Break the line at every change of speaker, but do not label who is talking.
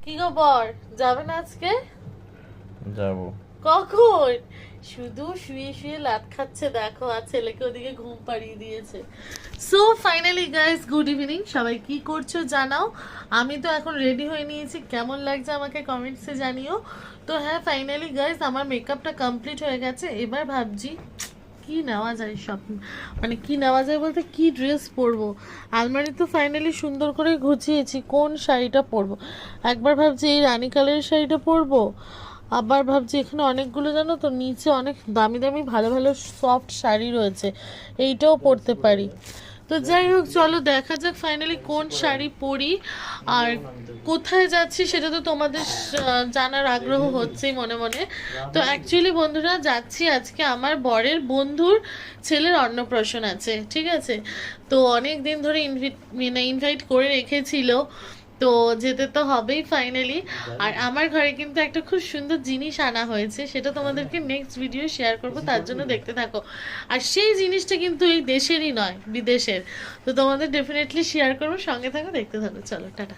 কি গো বর, যাবে না আজকে?
যাব।
কখন? শুধু শুয়ে শুয়ে লাত খাচ্ছে দেখো, আর ছেলেকে ওদিকে ঘুম পাড়িয়ে দিয়েছে। So finally guys, good evening. সবাই কি করছো জানাও। আমি তো এখন রেডি হয়ে নিয়েছি, কেমন লাগছে আমাকে কমেন্টসে জানিও। তো হ্যাঁ, ফাইনালি গাইস আমার মেকআপটা কমপ্লিট হয়ে গেছে। এবার ভাবছি কি নেওয়া যায়, সব মানে কি নেওয়া যায় বলতে কি ড্রেস পরবো। আলমারি তো ফাইনালি সুন্দর করে গুছিয়েছি, কোন শাড়িটা পরবো। একবার ভাবছি এই রানী কালারের শাড়িটা পরবো, আবার ভাবছি এখানে অনেকগুলো জানো তো নিচে অনেক দামি দামি ভালো ভালো সফট শাড়ি রয়েছে, এইটাও পরতে পারি। তো যাই হোক, চলো দেখা যাক ফাইনালি কোন শাড়ি পরি আর কোথায় যাচ্ছি সেটা তো তোমাদের জানার আগ্রহ হচ্ছেই মনে মনে। তো অ্যাকচুয়ালি বন্ধুরা, যাচ্ছি আজকে আমার বরের বন্ধুর ছেলের অন্নপ্রাশন আছে, ঠিক আছে। তো অনেক দিন ধরে ইনভাইট করে রেখেছিল, তো যেতে তো হবেই ফাইনালি। আর আমার ঘরে কিন্তু একটা খুব সুন্দর জিনিস আনা হয়েছে, সেটা তোমাদেরকে নেক্সট ভিডিও শেয়ার করব, তার জন্য দেখতে থাকো। আর সেই জিনিসটা কিন্তু এই দেশেরই নয়, বিদেশের। তো তোমাদের ডেফিনেটলি শেয়ার করবো, সঙ্গে থাকো, দেখতে থাকো। চলো টাটা।